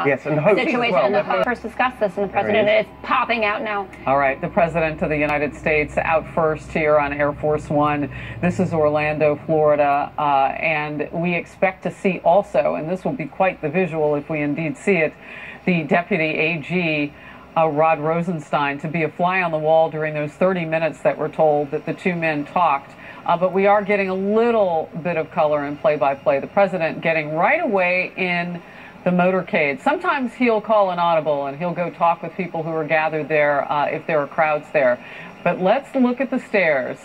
Yes, and hope situation. as well. First discussed this, and the president is popping out now. All right, the president of the United States out first here on Air Force One. This is Orlando, Florida, and we expect to see also, and this will be quite the visual if we indeed see it, the Deputy AG, Rod Rosenstein, to be a fly on the wall during those 30 minutes that we're told that the two men talked. But we are getting a little bit of color in play-by-play. The president getting right away in the motorcade. Sometimes he'll call an audible and he'll go talk with people who are gathered there if there are crowds there. But let's look at the stairs.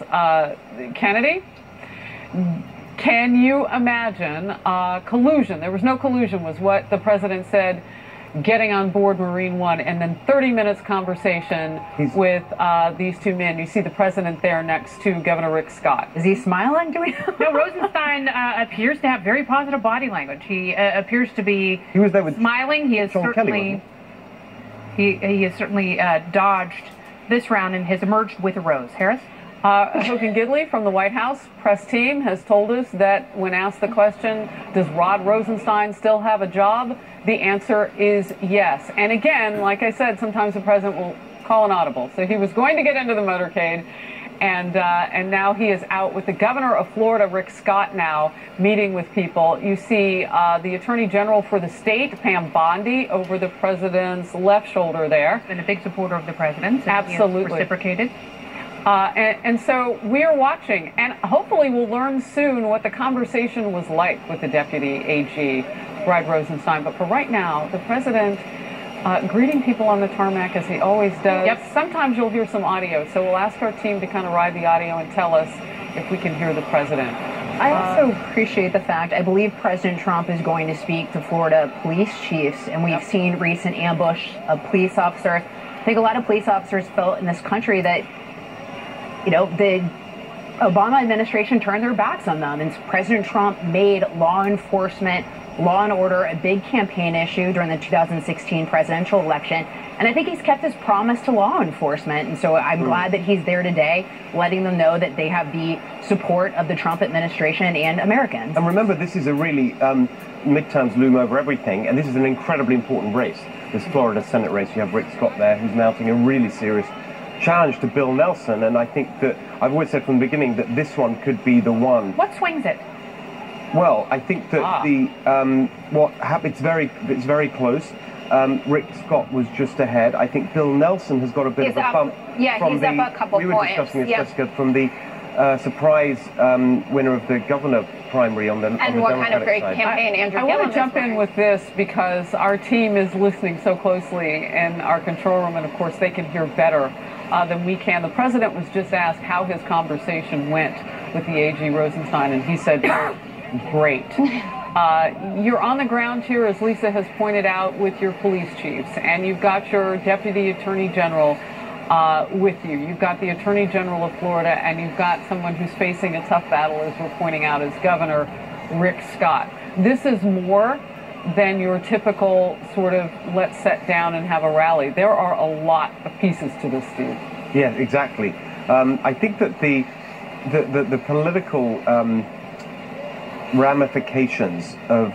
Kennedy, can you imagine collusion? There was no collusion, was what the president said, getting on board Marine One, and then 30 minutes conversation with these two men. You see the president there next to Governor Rick Scott. Is he smiling? Do we know? No, Rosenstein appears to have very positive body language. He appears to be smiling. He has certainly dodged this round and has emerged with a rose. Harris? Hogan Gidley from the White House press team has told us that when asked the question, does Rod Rosenstein still have a job? The answer is yes. And again, like I said, sometimes the president will call an audible. So he was going to get into the motorcade, and now he is out with the governor of Florida, Rick Scott, now meeting with people. You see the attorney general for the state, Pam Bondi, over the president's left shoulder there. And a big supporter of the president. Absolutely. Reciprocated. And so we are watching, and hopefully we'll learn soon what the conversation was like with the Deputy AG, Rod Rosenstein. But for right now, the president greeting people on the tarmac as he always does. Yep. Sometimes you'll hear some audio, so we'll ask our team to kind of ride the audio and tell us if we can hear the president. I also appreciate the fact, I believe President Trump is going to speak to Florida police chiefs, and we've seen recent ambush of police officers. I think a lot of police officers felt in this country that the Obama administration turned their backs on them, and President Trump made law enforcement, law and order a big campaign issue during the 2016 presidential election. And I think he's kept his promise to law enforcement. And so I'm glad that he's there today, letting them know that they have the support of the Trump administration and Americans. And remember, this is a really midterms loom over everything, and this is an incredibly important race. This Florida Senate race. You have Rick Scott there, who's mounting a really serious challenge to Bill Nelson, and I think that I've always said from the beginning that this one could be the one. What swings it? Well, I think that it's very close. Rick Scott was just ahead. I think Bill Nelson has got a bit of a bump. Yeah, from he's up a couple points. We were discussing this, Jessica, from the surprise winner of the governor primary on the Democratic side. Campaign Andrew I want to jump in with this because our team is listening so closely in our control room, and of course they can hear better than we can. The president was just asked how his conversation went with the AG Rosenstein, and he said, great. You're on the ground here, as Lisa has pointed out, with your police chiefs, and you've got your deputy attorney general with you. You've got the Attorney General of Florida, and you've got someone who's facing a tough battle, as we're pointing out, as Governor Rick Scott. This is more than your typical sort of let's sit down and have a rally. There are a lot of pieces to this, Steve. Yeah, exactly. I think that the political ramifications of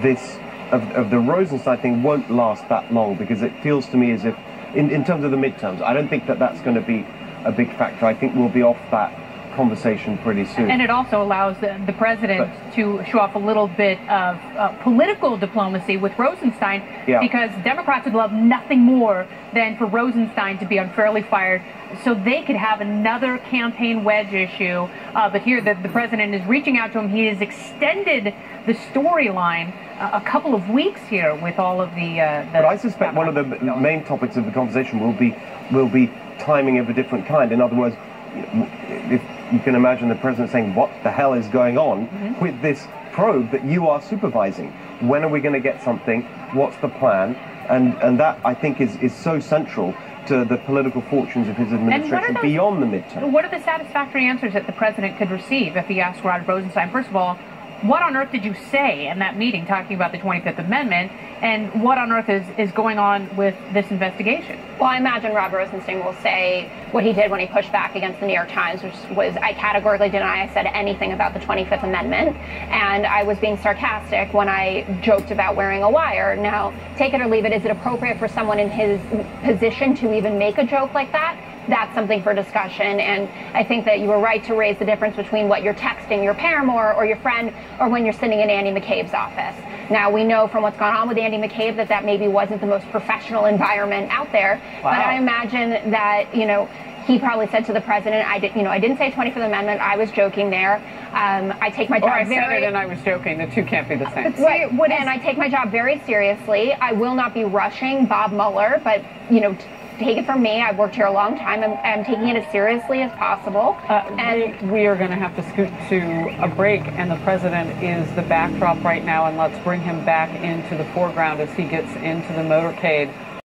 this of the Rosenstein thing won't last that long, because it feels to me as if in terms of the midterms, I don't think that that's going to be a big factor. I think we'll be off that conversation pretty soon. And it also allows the president to show off a little bit of political diplomacy with Rosenstein, because Democrats would love nothing more than for Rosenstein to be unfairly fired so they could have another campaign wedge issue. But here the president is reaching out to him. He has extended the storyline a couple of weeks here with all of the but I suspect one of the main topics of the conversation will be timing of a different kind. In other words, if you can imagine the president saying, what the hell is going on with this probe that you are supervising? When are we going to get something? What's the plan? And that, I think, is so central to the political fortunes of his administration beyond the midterm. What are the satisfactory answers that the president could receive if he asked Rod Rosenstein, first of all, what on earth did you say in that meeting talking about the 25th Amendment, and what on earth is going on with this investigation? Well, I imagine Rob Rosenstein will say what he did when he pushed back against the New York Times, which was, I categorically deny I said anything about the 25th Amendment, and I was being sarcastic when I joked about wearing a wire. Now, take it or leave it, is it appropriate for someone in his position to even make a joke like that? That's something for discussion, and I think that you were right to raise the difference between what you're texting your paramour or your friend or when you're sitting in Andy McCabe's office. Now, we know from what's gone on with Andy McCabe that that maybe wasn't the most professional environment out there, wow. But I imagine that, you know, he probably said to the president, I didn't say 25th Amendment, I was joking there. I take my job I said it and I was joking. The two can't be the same. Right, and I take my job very seriously. I will not be rushing Bob Mueller, but, you know, take it from me, I've worked here a long time. I'm taking it as seriously as possible. And we are going to have to scoot to a break, and the president is the backdrop right now, and let's bring him back into the foreground as he gets into the motorcade.